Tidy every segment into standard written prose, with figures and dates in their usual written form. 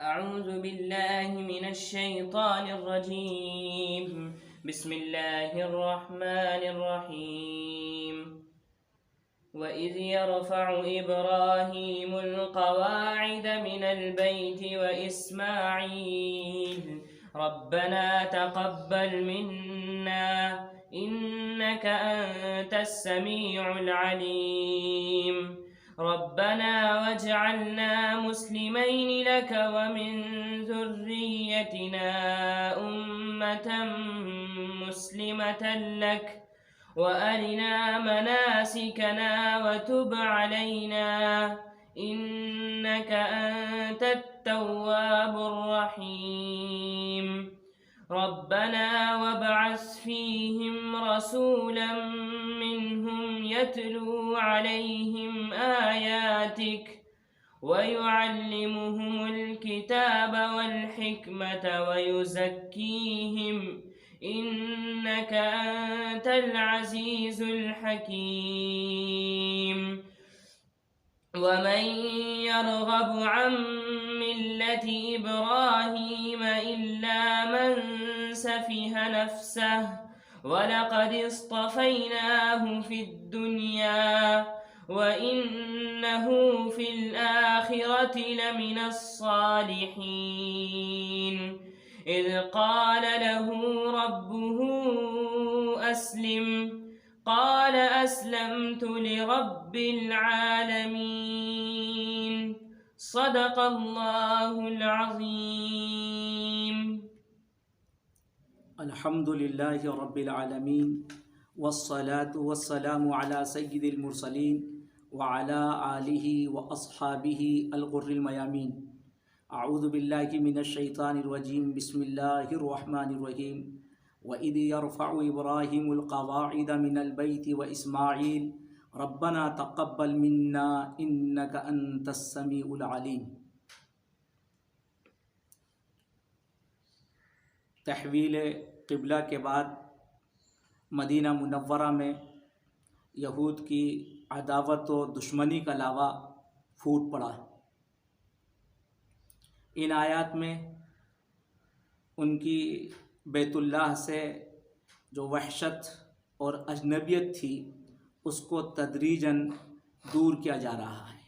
أعوذ بالله من الشيطان الرجيم. بسم الله الرحمن الرحيم. وإذ يرفع إبراهيم القواعد من البيت وإسماعيل ربنا تقبل منا إنك أنت السميع العليم. ربنا واجعلنا مسلمين لك ومن ذريتنا أمة مسلمة لك وأرنا مناسكنا وتب علينا إنك أنت التواب الرحيم. ربنا وابعث فيهم رسولا منهم يتلو عليهم آياتك ويعلمهم الكتاب والحكمة ويزكيهم إنك أنت العزيز الحكيم. ومن يرغب عن ملة إبراهيم إلا من سفه نفسه ولقد اصطفيناه في الدنيا وإنه في الآخرة لمن الصالحين. إذ قال له ربه أسلم قال أسلمت لرب العالمين. صدق الله العظيم. الحمد لله رب العالمين والصلاة والسلام على سيد المرسلين وعلى آله وأصحابه الغر الميامين. أعوذ بالله من الشيطان الرجيم. بسم الله الرحمن الرحيم. وإذ يرفع إبراهيم القواعد من البيت وإسماعيل ربنا تقبل منا إنك أنت السميع العليم. تحویل قبلہ کے بعد مدینہ منورہ میں یہود کی عداوت و دشمنی کا لاوا پھوٹ پڑا. ان آیات میں ان کی بیت اللہ سے جو وحشت اور اجنبیت تھی اس کو تدریجاً دور کیا جا رہا ہے.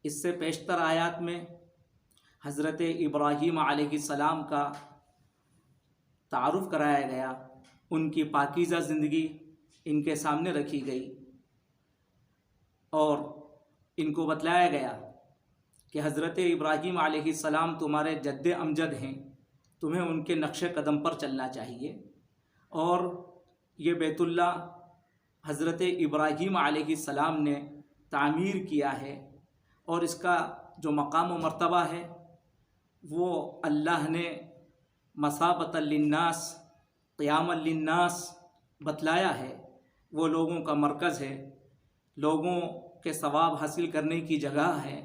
اس سے پیشتر آیات میں حضرت ابراہیم علیہ السلام کا تعارف کرایا گیا، ان کی پاکیزہ زندگی ان کے سامنے رکھی گئی اور ان کو بتلایا گیا کہ حضرت ابراہیم علیہ السلام تمہارے جد امجد ہیں، تمہیں ان کے نقش قدم پر چلنا چاہیے، اور یہ بیت اللہ حضرت ابراہیم علیہ السلام نے تعمیر کیا ہے اور اس کا جو مقام و مرتبہ ہے وہ اللہ نے مثابۃ للناس قیاما للناس بتلایا ہے. وہ لوگوں کا مرکز ہے، لوگوں کے ثواب حاصل کرنے کی جگہ ہے.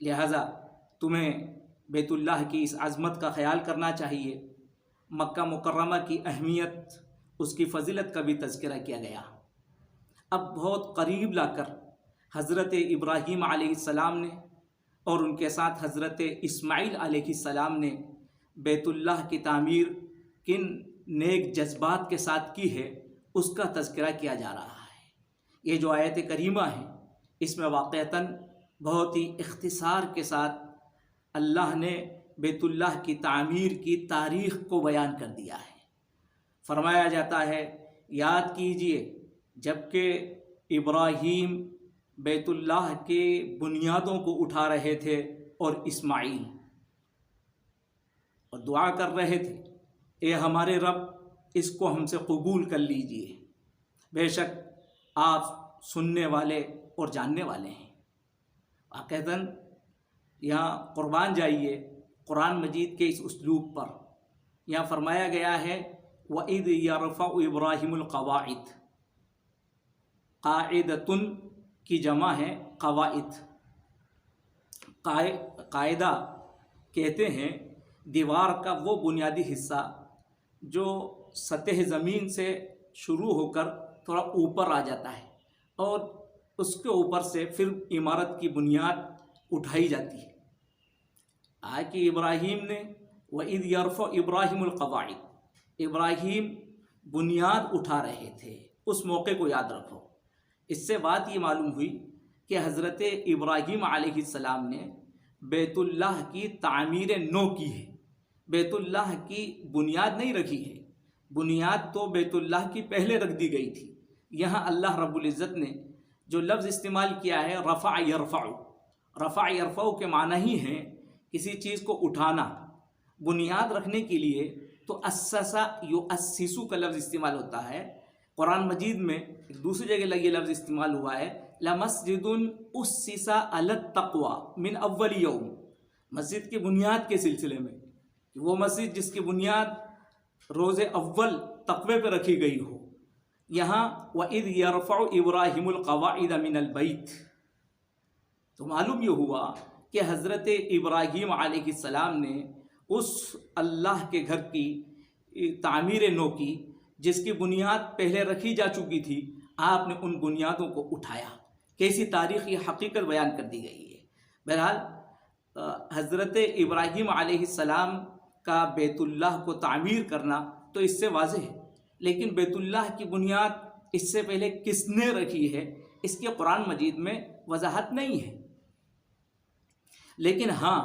لہذا تمہیں بیت اللہ کی اس عظمت کا خیال کرنا چاہیے. مکہ مکرمہ کی اہمیت، اس کی فضیلت کا بھی تذکرہ کیا گیا. اب بہت قریب لا کر حضرت ابراہیم علیہ السلام نے اور ان کے ساتھ حضرت اسماعیل علیہ السلام نے بیت اللہ کی تعمیر کن نیک جذبات کے ساتھ کی ہے اس کا تذکرہ کیا جا رہا ہے. یہ جو آیت کریمہ ہے اس میں واقعتاً بہت ہی اختصار کے ساتھ اللہ نے بیت اللہ کی تعمیر کی تاریخ کو بیان کر دیا ہے. فرمایا جاتا ہے یاد کیجئے جب کہ ابراہیم بیت اللہ کے بنیادوں کو اٹھا رہے تھے اور اسماعیل، اور دعا کر رہے تھے اے ہمارے رب اس کو ہم سے قبول کر لیجئے، بے شک آپ سننے والے اور جاننے والے ہیں. واقعتاً یہاں قربان جائیے قرآن مجید کے اس اسلوب پر. یہاں فرمایا گیا ہے وَإِذْ يَرْفَعُ إِبْرَاهِيمُ الْقَوَاعِدَ. قاعدتن کی جمع ہے قواعد. قاعدہ کہتے ہیں دیوار کا وہ بنیادی حصہ جو سطح زمین سے شروع ہو کر تھوڑا اوپر آ جاتا ہے اور اس کے اوپر سے پھر عمارت کی بنیاد اٹھائی جاتی ہے. کہ ابراہیم نے وَإِذْ يَرْفَعُ إِبْرَاهِيمُ الْقَوَاعِدَ، ابراہیم بنیاد اٹھا رہے تھے، اس موقع کو یاد رکھو۔ اس سے بات یہ معلوم ہوئی کہ حضرت ابراہیم علیہ السلام نے بیت اللہ کی تعمیر نو کی ہے، بیت اللہ کی بنیاد نہیں رکھی ہے، بنیاد تو بیت اللہ کی پہلے رکھ دی گئی تھی۔ یہاں اللہ رب العزت نے جو لفظ استعمال کیا ہے رفع یرفع، رفع یرفع کے معنی ہی ہے کسی چیز کو اٹھانا، بنیاد رکھنے کے لیے تو اسسا یؤسسو کا لفظ استعمال ہوتا ہے۔ قرآن مجید میں ایک دوسری جگہ یہ لفظ استعمال ہوا ہے لمسجد اسس علی التقوی من اول یوم، مسجد کی بنیاد کے سلسلے میں، وہ مسجد جس کی بنیاد روز اول تقوی پہ رکھی گئی ہو۔ یہاں وَإِذْ يَرْفَعُ إِبْرَاهِيمُ الْقَوَاعِدَ مِنَ الْبَيْتِ، تو معلوم یہ ہوا کہ حضرت ابراہیم علیہ السلام نے اس اللہ کے گھر کی تعمیر نو کی جس کی بنیاد پہلے رکھی جا چکی تھی، آپ نے ان بنیادوں کو اٹھایا۔ کیسی تاریخی حقیقت بیان کر دی گئی ہے۔ بہرحال حضرت ابراہیم علیہ السلام کا بیت اللہ کو تعمیر کرنا تو اس سے واضح ہے، لیکن بیت اللہ کی بنیاد اس سے پہلے کس نے رکھی ہے اس کے قرآن مجید میں وضاحت نہیں ہے، لیکن ہاں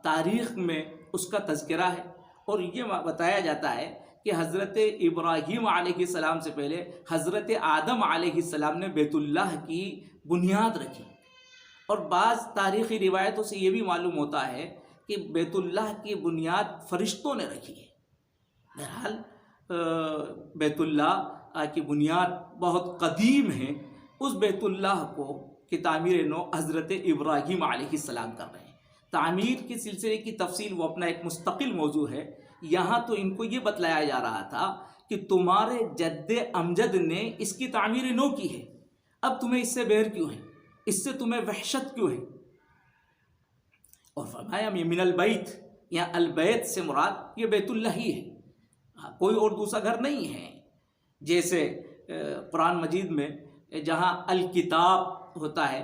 تاریخ میں اس کا تذکرہ ہے، اور یہ بتایا جاتا ہے کہ حضرت ابراہیم علیہ السلام سے پہلے حضرت آدم علیہ السلام نے بیت اللہ کی بنیاد رکھی، اور بعض تاریخی روایتوں سے یہ بھی معلوم ہوتا ہے کہ بیت اللہ کی بنیاد فرشتوں نے رکھی ہے۔ بہرحال بیت اللہ کی بنیاد بہت قدیم ہے، اس بیت اللہ کو کی تعمیر نو حضرت ابراہیم علیہ السلام کر رہے ہیں۔ تعمیر کے سلسلے کی تفصیل وہ اپنا ایک مستقل موضوع ہے، یہاں تو ان کو یہ بتلایا جا رہا تھا کہ تمہارے جد امجد نے اس کی تعمیر نو کی ہے، اب تمہیں اس سے بیر کیوں ہے، اس سے تمہیں وحشت کیوں ہے؟ اور فرمایا من البیت، یا البیت سے مراد یہ بیت اللہ ہی ہے، کوئی اور دوسرا گھر نہیں ہے۔ جیسے قرآن مجید میں جہاں الکتاب ہوتا ہے،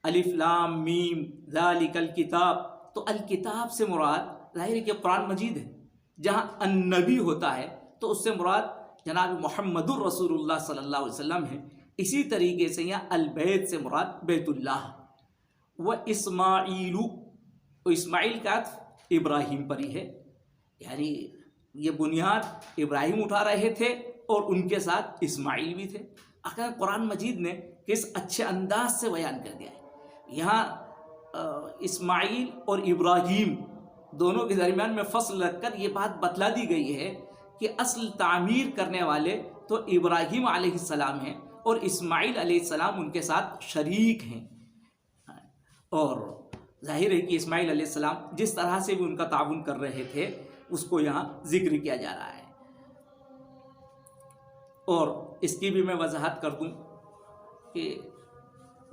الف لام میم ذالک الکتاب، تو الکتاب سے مراد ظاہر ہے کہ قرآن مجید ہے۔ جہاں النبی ہوتا ہے تو اس سے مراد جناب محمد الرسول اللہ صلی اللہ علیہ وسلم ہے۔ اسی طریقے سے یہاں البیت سے مراد بیت اللہ و اسماعیل، اسماعیل کا عطف ابراہیم پر ہی ہے، یعنی یہ بنیاد ابراہیم اٹھا رہے تھے اور ان کے ساتھ اسماعیل بھی تھے۔ آخر قرآن مجید نے کس اچھے انداز سے بیان کر دیا ہے، یہاں اسماعیل اور ابراہیم دونوں کے درمیان میں فصل رکھ کر یہ بات بتلا دی گئی ہے کہ اصل تعمیر کرنے والے تو ابراہیم علیہ السلام ہیں اور اسماعیل علیہ السلام ان کے ساتھ شریک ہیں۔ اور ظاہر ہے کہ اسماعیل علیہ السلام جس طرح سے بھی ان کا تعاون کر رہے تھے اس کو یہاں ذکر کیا جا رہا ہے۔ اور اس کی بھی میں وضاحت کر دوں کہ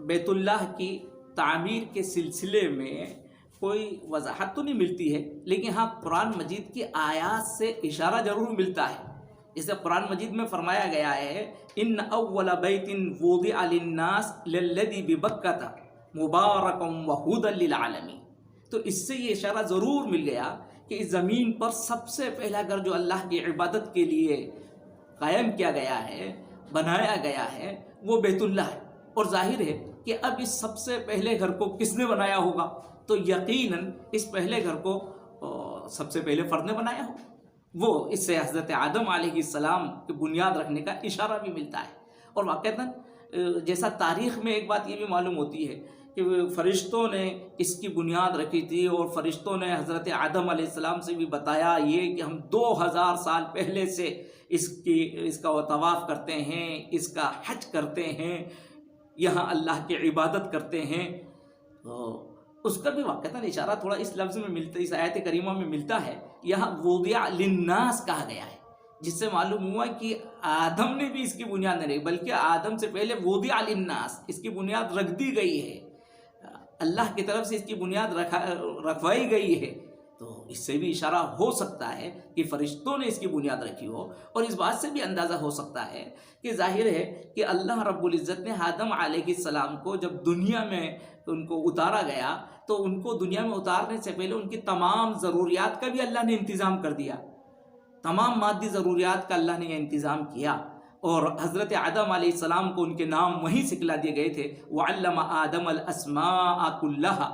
بیت اللہ کی تعمیر کے سلسلے میں کوئی وضاحت تو نہیں ملتی ہے، لیکن ہاں قرآن مجید کی آیات سے اشارہ ضرور ملتا ہے۔ جیسے قرآن مجید میں فرمایا گیا ہے ان اول بیت وضع للناس للذی ببکۃ مبارکا وہدی للعالمین، تو اس سے یہ اشارہ ضرور مل گیا کہ اس زمین پر سب سے پہلا گھر جو اللہ کی عبادت کے لیے قائم کیا گیا ہے، بنایا گیا ہے، وہ بیت اللہ ہے۔ اور ظاہر ہے کہ اب اس سب سے پہلے گھر کو کس نے بنایا ہوگا، تو یقیناً اس پہلے گھر کو سب سے پہلے فرد نے بنایا ہو، وہ اس سے حضرت آدم علیہ السلام کی بنیاد رکھنے کا اشارہ بھی ملتا ہے۔ اور واقعتاً جیسا تاریخ میں ایک بات یہ بھی معلوم ہوتی ہے کہ فرشتوں نے اس کی بنیاد رکھی تھی، اور فرشتوں نے حضرت آدم علیہ السلام سے بھی بتایا یہ کہ ہم 2000 سال پہلے سے اس کا طواف کرتے ہیں، اس کا حج کرتے ہیں، یہاں اللہ کی عبادت کرتے ہیں۔ اس کا بھی واقعتاً اشارہ تھوڑا اس لفظ میں ملتا، اس آیت کریمہ میں ملتا ہے۔ یہاں وضع للناس کہا گیا ہے، جس سے معلوم ہوا کہ آدم نے بھی اس کی بنیاد نہیں رکھی، بلکہ آدم سے پہلے وضع للناس اس کی بنیاد رکھ دی گئی ہے، اللہ کی طرف سے اس کی بنیاد رکھوائی گئی ہے۔ تو اس سے بھی اشارہ ہو سکتا ہے کہ فرشتوں نے اس کی بنیاد رکھی ہو، اور اس بات سے بھی اندازہ ہو سکتا ہے کہ ظاہر ہے کہ اللہ رب العزت نے آدم علیہ السلام کو جب دنیا میں ان کو اتارا گیا تو ان کو دنیا میں اتارنے سے پہلے ان کی تمام ضروریات کا بھی اللہ نے انتظام کر دیا، تمام مادی ضروریات کا اللہ نے یہ انتظام کیا، اور حضرت آدم علیہ السلام کو ان کے نام وہیں سکھلا دیے گئے تھے، وَعَلَّمَ آدَمَ الْأَسْمَاءَ كُلَّهَا۔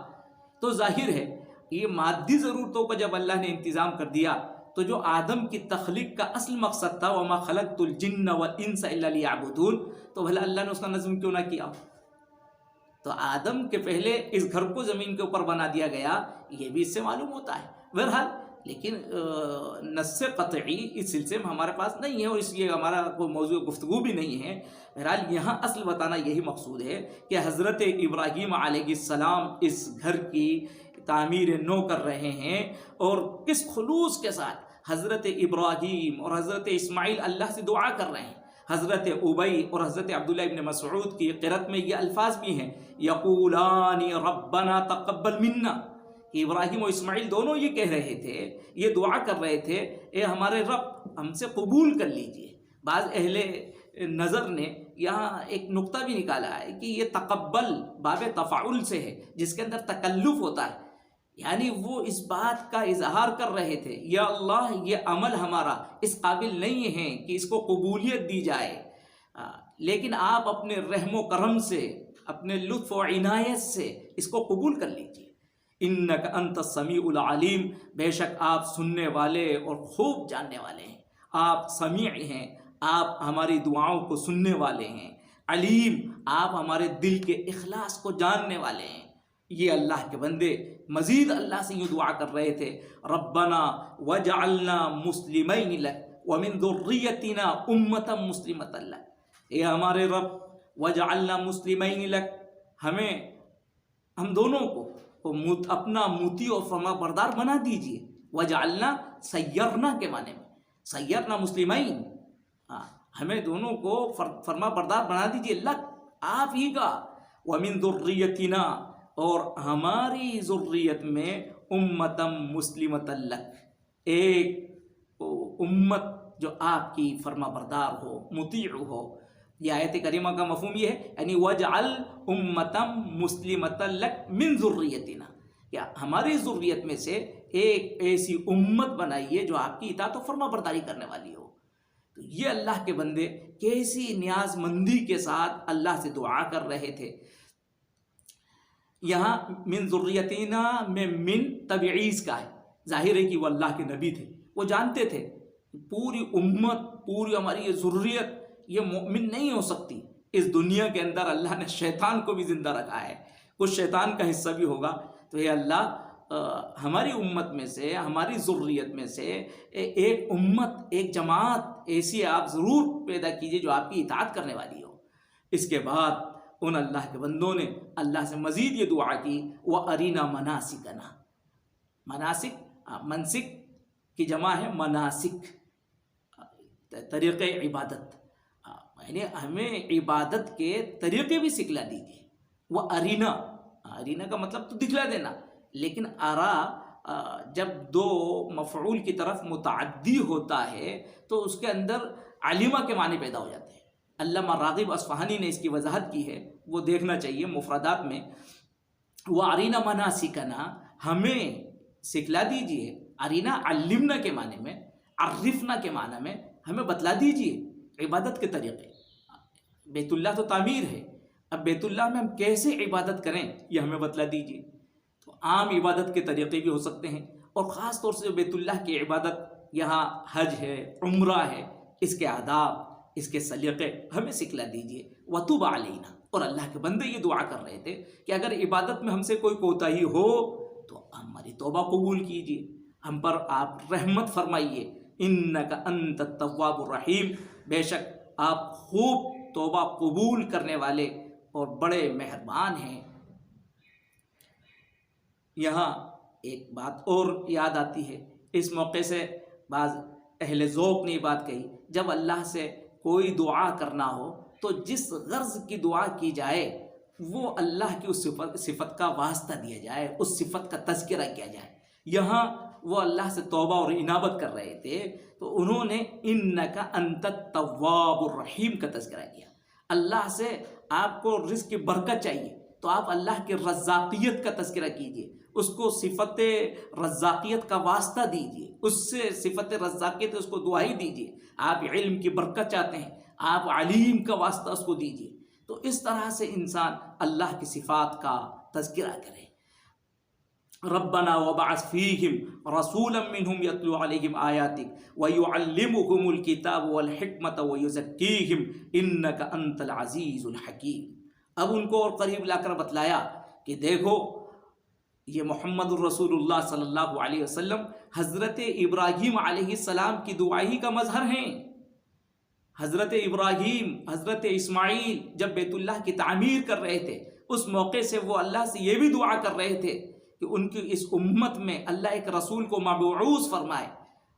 تو ظاہر ہے یہ مادی ضرورتوں کا جب اللہ نے انتظام کر دیا تو جو آدم کی تخلیق کا اصل مقصد تھا وَمَا خَلَقْتُ الْجِنَّ وَالْإِنسَ إِلَّا لِيَعْبُدُونَ، تو بھلا اللہ نے اس کا نظم کیوں نہ کیا؟ تو آدم کے پہلے اس گھر کو زمین کے اوپر بنا دیا گیا، یہ بھی اس سے معلوم ہوتا ہے۔ بہرحال لیکن نص قطعی اس سلسلے میں ہمارے پاس نہیں ہے، اور اس لیے ہمارا کوئی موضوع گفتگو بھی نہیں ہے۔ بہرحال یہاں اصل بتانا یہی مقصود ہے کہ حضرت ابراہیم علیہ السلام اس گھر کی تعمیر نو کر رہے ہیں، اور کس خلوص کے ساتھ حضرت ابراہیم اور حضرت اسماعیل اللہ سے دعا کر رہے ہیں۔ حضرت ابی اور حضرت عبداللہ ابن مسعود کی قرأت میں یہ الفاظ بھی ہیں، یقولان ربنا تقبل منا، کہ ابراہیم و اسماعیل دونوں یہ کہہ رہے تھے، یہ دعا کر رہے تھے، اے ہمارے رب ہم سے قبول کر لیجئے۔ بعض اہل نظر نے یہاں ایک نقطہ بھی نکالا ہے کہ یہ تقبل باب تفاعل سے ہے، جس کے اندر تکلف ہوتا ہے، یعنی وہ اس بات کا اظہار کر رہے تھے، یا اللہ یہ عمل ہمارا اس قابل نہیں ہے کہ اس کو قبولیت دی جائے، لیکن آپ اپنے رحم و کرم سے، اپنے لطف و عنایت سے اس کو قبول کر لیجئے۔ انک انت السمیع العلیم، بے شک آپ سننے والے اور خوب جاننے والے ہیں، آپ سمیع ہیں، آپ ہماری دعاؤں کو سننے والے ہیں، علیم آپ ہمارے دل کے اخلاص کو جاننے والے ہیں۔ یہ اللہ کے بندے مزید اللہ سے یوں دعا کر رہے تھے، ربنا وجعلنا مسلمین لک ومن ذریتنا امۃ مسلمۃ لک، اے ہمارے رب وجعلنا مسلمین لک، ہم دونوں کو اپنا موتی اور فرما بردار بنا دیجئے۔ وجعلنا سیرنا کے معنی میں، سیرنا مسلمین، ہمیں دونوں کو فرما بردار بنا دیجئے، لک آپ ہی کا، ومن ذریتنا اور ہماری ذریت میں امۃ مسلمۃ لک، ایک امت جو آپ کی فرما بردار ہو، مطیع ہو۔ یہ آیت کریمہ کا مفہوم یہ ہے، یعنی وجعل امۃ مسلمۃ لک من ذریتنا، یا ہماری ذریت میں سے ایک ایسی امت بنائیے جو آپ کی اطاعت و فرما برداری کرنے والی ہو۔ تو یہ اللہ کے بندے کیسی نیاز مندی کے ساتھ اللہ سے دعا کر رہے تھے۔ یہاں من ذریتنا میں من تبعیض کا ہے، ظاہر ہے کہ وہ اللہ کے نبی تھے، وہ جانتے تھے پوری امت، پوری ہماری یہ ذریت یہ مومن نہیں ہو سکتی۔ اس دنیا کے اندر اللہ نے شیطان کو بھی زندہ رکھا ہے، کچھ شیطان کا حصہ بھی ہوگا، تو یہ اللہ ہماری امت میں سے، ہماری ذریت میں سے ایک امت، ایک جماعت ایسی آپ ضرور پیدا کیجئے جو آپ کی اطاعت کرنے والی ہو۔ اس کے بعد ان اللہ کے بندوں نے اللہ سے مزید یہ دعا کی، وَأَرِنَا مَنَاسِكَنَا، مناسک، منسک کی جمع ہے مناسک، طریقے عبادت، یعنی ہمیں عبادت کے طریقے بھی سکھلا دیجیے۔ وَأَرِنَا، ارینا کا مطلب تو دکھلا دینا، لیکن ارا جب دو مفعول کی طرف متعدی ہوتا ہے تو اس کے اندر علمہ کے معنی پیدا ہو جاتے ہیں۔ علامہ راغب اصفہانی نے اس کی وضاحت کی ہے، وہ دیکھنا چاہیے مفردات میں۔ وَأَرِنَا مَنَاسِكَنَا، ہمیں سکھلا دیجئے، ارینا علمنا کے معنی میں، عرفنا کے معنی میں، ہمیں بتلا دیجئے عبادت کے طریقے۔ بیت اللہ تو تعمیر ہے، اب بیت اللہ میں ہم کیسے عبادت کریں یہ ہمیں بتلا دیجئے۔ تو عام عبادت کے طریقے بھی ہو سکتے ہیں، اور خاص طور سے بیت اللہ کی عبادت، یہاں حج ہے، عمرہ ہے، اس کے آداب، اس کے سلیقے ہمیں سکھلا دیجئے۔ وَتُبْ عَلَيْنَا، اور اللہ کے بندے یہ دعا کر رہے تھے کہ اگر عبادت میں ہم سے کوئی کوتاہی ہو تو ہماری توبہ قبول کیجئے، ہم پر آپ رحمت فرمائیے۔ اِنَّكَ أَنْتَ التَّوَّابُ الرَّحِيمُ، بے شک آپ خوب توبہ قبول کرنے والے اور بڑے مہربان ہیں۔ یہاں ایک بات اور یاد آتی ہے، اس موقع سے بعض اہل ذوق نے یہ بات کہی، جب اللہ سے کوئی دعا کرنا ہو تو جس غرض کی دعا کی جائے وہ اللہ کی اس صفت کا واسطہ دیا جائے، اس صفت کا تذکرہ کیا جائے۔ یہاں وہ اللہ سے توبہ اور انابت کر رہے تھے تو انہوں نے انک انت التواب الرحیم کا تذکرہ کیا. اللہ سے آپ کو رزق کی برکت چاہیے تو آپ اللہ کی رزاقیت کا تذکرہ کیجئے, اس کو صفت رزاقیت کا واسطہ دیجئے, اس سے صفت رزاقیت اس کو دعائی دیجئے. آپ علم کی برکت چاہتے ہیں, آپ علیم کا واسطہ اس کو دیجئے. تو اس طرح سے انسان اللہ کی صفات کا تذکرہ کرے. ربنا وبعث فیہم رسولا منہم یتلو علیہم آیاتک ویعلمہم الکتاب والحکمت ویزکیہم انک انت العزیز الحکیم. اب ان کو اور قریب لا کر بتلایا کہ دیکھو یہ محمد الرسول اللہ صلی اللہ علیہ وسلم حضرت ابراہیم علیہ السلام کی دعائی کا مظہر ہیں. حضرت ابراہیم, حضرت اسماعیل جب بیت اللہ کی تعمیر کر رہے تھے اس موقع سے وہ اللہ سے یہ بھی دعا کر رہے تھے کہ ان کی اس امت میں اللہ ایک رسول کو مبعوث فرمائے,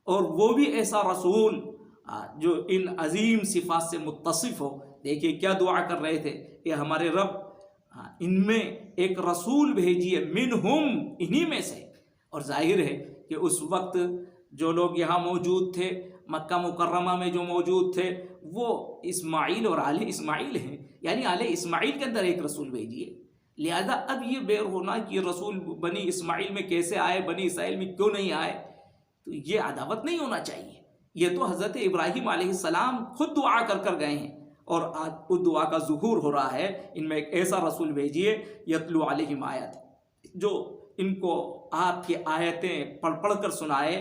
اور وہ بھی ایسا رسول جو ان عظیم صفات سے متصف ہو. دیکھیے کیا دعا کر رہے تھے کہ ہمارے رب ان میں ایک رسول بھیجیے, منہم انہی میں سے. اور ظاہر ہے کہ اس وقت جو لوگ یہاں موجود تھے, مکہ مکرمہ میں جو موجود تھے, وہ اسماعیل اور آل اسماعیل ہیں, یعنی آل اسماعیل کے اندر ایک رسول بھیجیے. لہذا اب یہ بیر ہونا کہ یہ رسول بنی اسماعیل میں کیسے آئے, بنی اسرائیل میں کیوں نہیں آئے, تو یہ عداوت نہیں ہونا چاہیے. یہ تو حضرت ابراہیم علیہ السلام خود دعا کر کر گئے ہیں, اور آج اس دعا کا ظہور ہو رہا ہے. ان میں ایک ایسا رسول بھیجیے یتلو علیہم آیات, جو ان کو آپ کی آیتیں پڑھ پڑھ کر سنائے,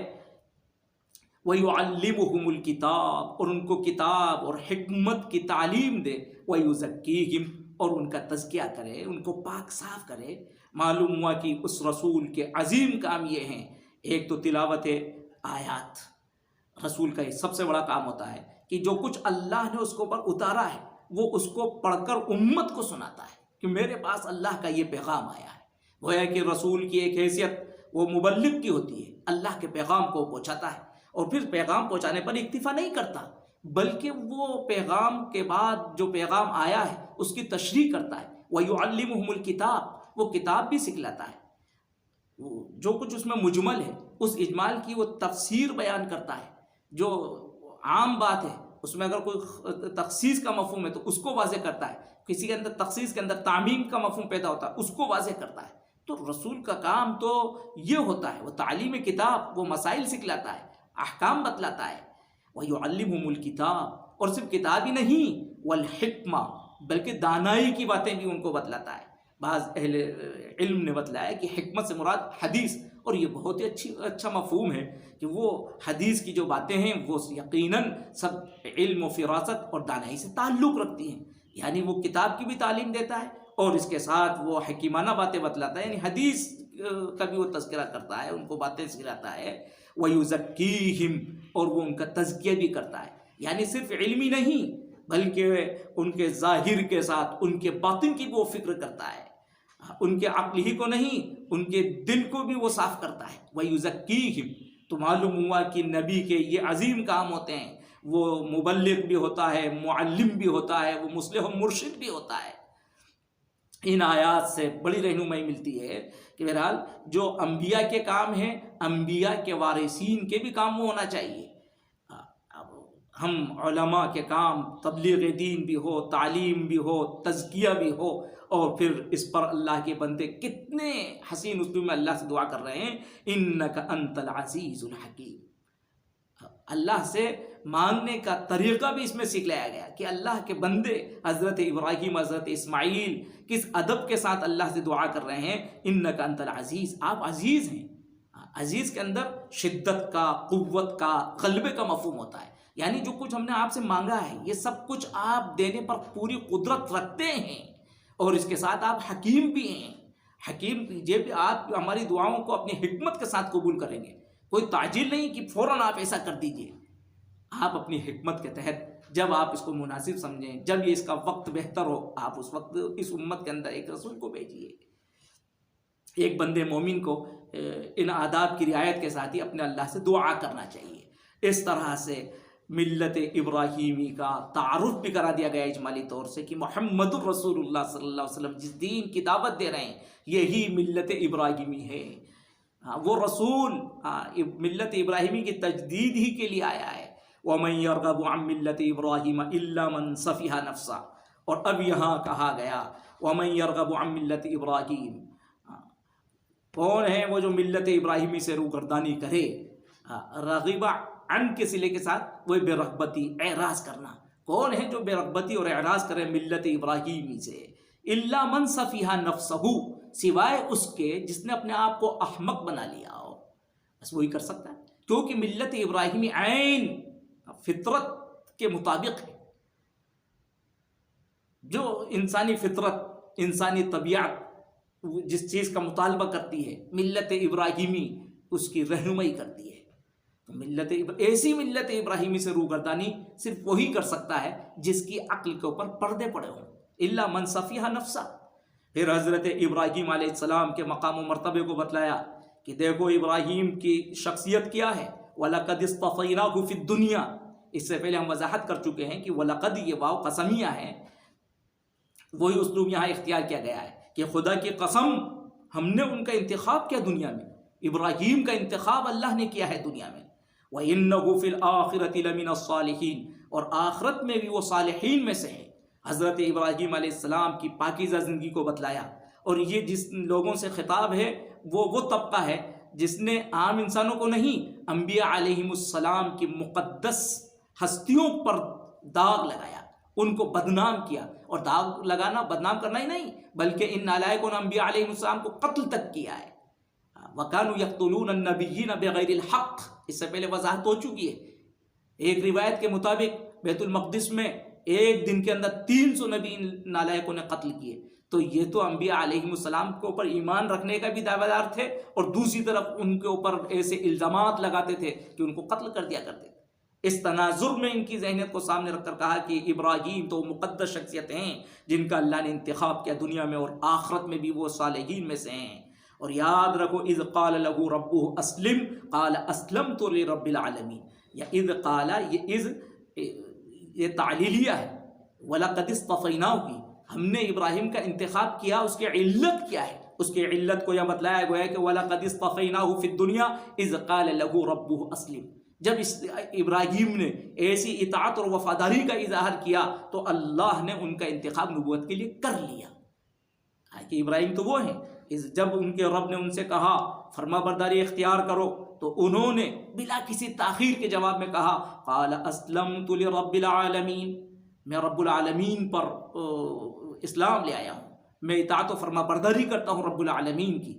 وَيُعَلِّمُهُمُ الْكِتَابَ, اور ان کو کتاب اور حکمت کی تعلیم دے, وَيُزَكِّيهِمْ, اور ان کا تزکیہ کرے, ان کو پاک صاف کرے. معلوم ہوا کہ اس رسول کے عظیم کام یہ ہیں, ایک تو تلاوت آیات. رسول کا یہ سب سے بڑا کام ہوتا ہے کہ جو کچھ اللہ نے اس کو پر اتارا ہے وہ اس کو پڑھ کر امت کو سناتا ہے کہ میرے پاس اللہ کا یہ پیغام آیا ہے. وہ ہے کہ رسول کی ایک حیثیت وہ مبلغ کی ہوتی ہے, اللہ کے پیغام کو پہنچاتا ہے, اور پھر پیغام پہنچانے پر اکتفا نہیں کرتا بلکہ وہ پیغام کے بعد جو پیغام آیا ہے اس کی تشریح کرتا ہے. وَيُعَلِّمُهُمُ الْكِتَابَ, وہ کتاب بھی سکھلاتا ہے. جو کچھ اس میں مجمل ہے اس اجمال کی وہ تفسیر بیان کرتا ہے. جو عام بات ہے اس میں اگر کوئی تخصیص کا مفہوم ہے تو اس کو واضح کرتا ہے. کسی کے اندر تخصیص کے اندر تعمیم کا مفہوم پیدا ہوتا ہے اس کو واضح کرتا ہے. تو رسول کا کام تو یہ ہوتا ہے, وہ تعلیم کتاب, وہ مسائل سکھلاتا ہے, احکام بتلاتا ہے. وَيُعَلِّمُهُمُ الْكِتَابَ, اور صرف کتاب ہی نہیں, وَالْحِکْمَةِ, بلکہ دانائی کی باتیں بھی ان کو بتلاتا ہے. بعض اہل علم نے بتلایا کہ حکمت سے مراد حدیث, اور یہ بہت ہی اچھا مفہوم ہے کہ وہ حدیث کی جو باتیں ہیں وہ یقیناً سب علم و فراست اور دانائی سے تعلق رکھتی ہیں. یعنی وہ کتاب کی بھی تعلیم دیتا ہے اور اس کے ساتھ وہ حکیمانہ باتیں بتلاتا ہے, یعنی حدیث کا بھی وہ تذکرہ کرتا ہے, ان کو باتیں سکھلاتا ہے. وَيُزَكِّيهِمْ, اور وہ ان کا تزکیہ بھی کرتا ہے. یعنی صرف علمی نہیں بلکہ ان کے ظاہر کے ساتھ ان کے باطن کی بھی وہ فکر کرتا ہے, ان کے عقل ہی کو نہیں ان کے دل کو بھی وہ صاف کرتا ہے. وَيُزَكِّيهِمْ, تو معلوم ہوا کہ نبی کے یہ عظیم کام ہوتے ہیں. وہ مبلغ بھی ہوتا ہے, معلم بھی ہوتا ہے, وہ مصلح و مرشد بھی ہوتا ہے. ان آیات سے بڑی رہنمائی ملتی ہے کہ بہرحال جو انبیاء کے کام ہیں, انبیاء کے وارثین کے بھی کام وہ ہونا چاہیے. ہم علماء کے کام تبلیغ دین بھی ہو, تعلیم بھی ہو, تزکیہ بھی ہو, اور پھر اس پر اللہ کے بندے کتنے حسین اسلوب میں اللہ سے دعا کر رہے ہیں, انک انت العزیز الحکیم. اللہ سے مانگنے کا طریقہ بھی اس میں سکھلایا گیا کہ اللہ کے بندے حضرت ابراہیم, حضرت اسماعیل کس ادب کے ساتھ اللہ سے دعا کر رہے ہیں. انک انت العزیز, آپ عزیز ہیں. عزیز کے اندر شدت کا, قوت کا, غلبے کا مفہوم ہوتا ہے. یعنی جو کچھ ہم نے آپ سے مانگا ہے یہ سب کچھ آپ دینے پر پوری قدرت رکھتے ہیں, اور اس کے ساتھ آپ حکیم بھی ہیں. حکیم جب آپ ہماری دعاؤں کو اپنی حکمت کے ساتھ قبول کریں گے, کوئی تعجیل نہیں کہ فوراً آپ ایسا کر دیجئے. آپ اپنی حکمت کے تحت جب آپ اس کو مناسب سمجھیں, جب یہ اس کا وقت بہتر ہو, آپ اس وقت اس امت کے اندر ایک رسول کو بھیجیے. ایک بندے مومن کو ان آداب کی رعایت کے ساتھ ہی اپنے اللہ سے دعا کرنا چاہیے. اس طرح سے ملت ابراہیمی کا تعارف بھی کرا دیا گیا اجمالی طور سے کہ محمد الرسول اللہ صلی اللہ علیہ وسلم جس دین کی دعوت دے رہے ہیں یہی ملت ابراہیمی ہے. وہ رسول ملت ابراہیمی کی تجدید ہی کے لیے آیا ہے. وَمَن يَرْغَبُ عَن مِّلَّةِ إِبْرَاهِيمَ إِلَّا مَن سَفِهَ نَفْسَهُ. اور اب یہاں کہا گیا وَمَن يَرْغَبُ عَن مِّلَّةِ إِبْرَاهِيمَ. کون ہے وہ جو ملت ابراہیمی سے روگردانی کرے؟ رغب عن کے صلے کے ساتھ وہ بے رغبتی، اعراض کرنا. کون ہے جو بے رغبتی اور اعراض کرے ملت ابراہیمی سے؟ الا من سفیہ نفسہ، سوائے اس کے جس نے اپنے آپ کو احمق بنا لیا ہو، بس وہی کر سکتا ہے. کیونکہ ملت ابراہیمی عین فطرت کے مطابق ہے. جو انسانی فطرت، انسانی طبیعت جس چیز کا مطالبہ کرتی ہے، ملت ابراہیمی اس کی رہنمائی کرتی ہے. تو ایسی ملت ابراہیمی سے روگردانی صرف وہی کر سکتا ہے جس کی عقل کے اوپر پردے پڑے ہوں. الا من سفیہ نفسہ. پھر حضرت ابراہیم علیہ السلام کے مقام و مرتبے کو بتلایا کہ دیکھو ابراہیم کی شخصیت کیا ہے. وَلَقَدِ اصْطَفَيْنَاهُ فِي الدُّنْيَا. اس سے پہلے ہم وضاحت کر چکے ہیں کہ وَلَقَدْ یہ واو قسمیہ ہے. وہی اسلوب یہاں اختیار کیا گیا ہے کہ خدا کی قسم ہم نے ان کا انتخاب کیا دنیا میں. ابراہیم کا انتخاب اللہ نے کیا ہے دنیا میں. وَإِنَّهُ فِي الْآخِرَةِ لَمِنَ الصَّالِحِينَ. اور آخرت میں بھی وہ صالحین میں سے ہے. حضرت ابراہیم علیہ السلام کی پاکیزہ زندگی کو بتلایا. اور یہ جس لوگوں سے خطاب ہے وہ طبقہ ہے جس نے عام انسانوں کو نہیں، انبیاء علیہم السلام کی مقدس ہستیوں پر داغ لگایا، ان کو بدنام کیا. اور داغ لگانا بدنام کرنا ہی نہیں بلکہ ان نالائقوں نے انبیاء علیہم السلام کو قتل تک کیا ہے. وَكَانُوا يَقْتُلُونَ النَّبِيِّينَ بِغَيْرِ الْحَقِّ. اس سے پہلے وضاحت ہو چکی ہے. ایک روایت کے مطابق بیت المقدس میں ایک دن کے اندر 300 نبی نالائقوں نے قتل کیے. تو یہ تو انبیاء علیہم السلام کے اوپر ایمان رکھنے کا بھی دعویٰ دار تھے، اور دوسری طرف ان کے اوپر ایسے الزامات لگاتے تھے کہ ان کو قتل کر دیا کرتے تھے. اس تناظر میں ان کی ذہنیت کو سامنے رکھ کر کہا کہ ابراہیم تو مقدس شخصیت ہیں جن کا اللہ نے انتخاب کیا دنیا میں، اور آخرت میں بھی وہ صالحین میں سے ہیں. اور یاد رکھو اذ قال له ربه اسلم قال اسلمت لرب العالمین. یا اذ قال، یہ تعلیلیہ ہے. وَلَقَدِ اصْطَفَيْنَاهُ کی ہم نے ابراہیم کا انتخاب کیا، اس کی علت کیا ہے؟ اس کی علت کو یہ بتلایا گیا کہ وَلَقَدِ اصْطَفَيْنَاهُ فِي الدُّنْيَا اذ قال له ربه اسلم. جب ابراہیم نے ایسی اطاعت اور وفاداری کا اظہار کیا تو اللہ نے ان کا انتخاب نبوت کے لیے کر لیا. کہ ابراہیم تو وہ ہیں جب ان کے رب نے ان سے کہا فرما برداری اختیار کرو تو انہوں نے بلا کسی تاخیر کے جواب میں کہا قال اسلمت لرب العالمین. میں رب العالمین پر اسلام لے آیا ہوں، میں اطاعت و فرما برداری کرتا ہوں رب العالمین کی.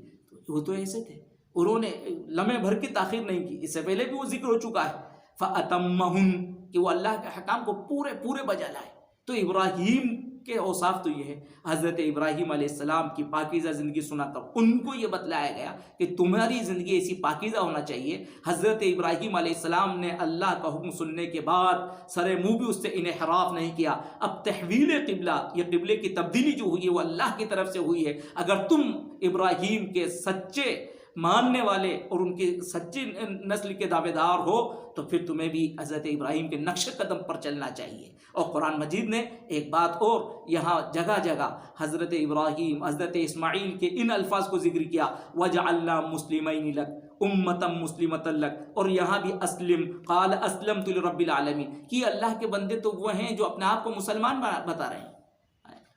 وہ تو ایسے تھے، انہوں نے لمحے بھر کی تاخیر نہیں کی. اس سے پہلے بھی وہ ذکر ہو چکا ہے فَأَتَمَّهُنْ کہ وہ اللہ کے حکام کو پورے بجا لائے. تو ابراہیم کے اوصاف تو یہ ہے. حضرت ابراہیم علیہ السلام کی پاکیزہ زندگی سنا کر ان کو یہ بتلایا گیا کہ تمہاری زندگی ایسی پاکیزہ ہونا چاہیے. حضرت ابراہیم علیہ السلام نے اللہ کا حکم سننے کے بعد سر منہ بھی اس سے انحراف نہیں کیا. اب تحویل قبلہ، یہ قبلے کی تبدیلی جو ہوئی ہے وہ اللہ کی طرف سے ہوئی ہے. اگر تم ابراہیم کے سچے ماننے والے اور ان کی سچی نسل کے دعوے دار ہو تو پھر تمہیں بھی حضرت ابراہیم کے نقش قدم پر چلنا چاہیے. اور قرآن مجید نے ایک بات اور یہاں جگہ جگہ حضرت ابراہیم، حضرت اسماعیل کے ان الفاظ کو ذکر کیا وَجَعَلْنَا مُسْلِمَيْنِ لَكَ أُمَّةً مُسْلِمَةً لَكَ. اور یہاں بھی اسلم قال اسلمت لرب العالمین کہ اللہ کے بندے تو وہ ہیں جو اپنے آپ کو مسلمان بتا رہے ہیں.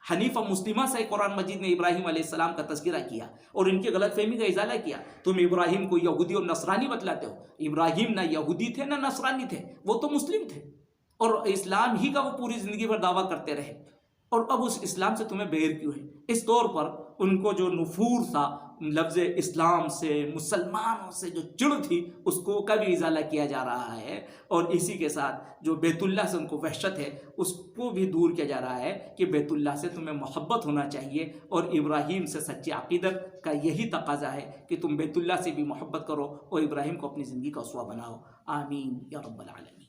حنیفہ مسلمہ سے قرآن مجید نے ابراہیم علیہ السلام کا تذکرہ کیا اور ان کی غلط فہمی کا ازالہ کیا. تم ابراہیم کو یہودی اور نصرانی بتلاتے ہو. ابراہیم نہ یہودی تھے نہ نصرانی تھے، وہ تو مسلم تھے اور اسلام ہی کا وہ پوری زندگی پر دعویٰ کرتے رہے. اور اب اس اسلام سے تمہیں بیر کیوں ہے؟ اس طور پر ان کو جو نفور تھا لفظ اسلام سے، مسلمانوں سے جو چڑ تھی، اس کو کبھی ازالہ کیا جا رہا ہے. اور اسی کے ساتھ جو بیت اللہ سے ان کو وحشت ہے اس کو بھی دور کیا جا رہا ہے کہ بیت اللہ سے تمہیں محبت ہونا چاہیے. اور ابراہیم سے سچی عقیدت کا یہی تقاضا ہے کہ تم بیت اللہ سے بھی محبت کرو اور ابراہیم کو اپنی زندگی کا اسوہ بناؤ. آمین یا رب العالمین.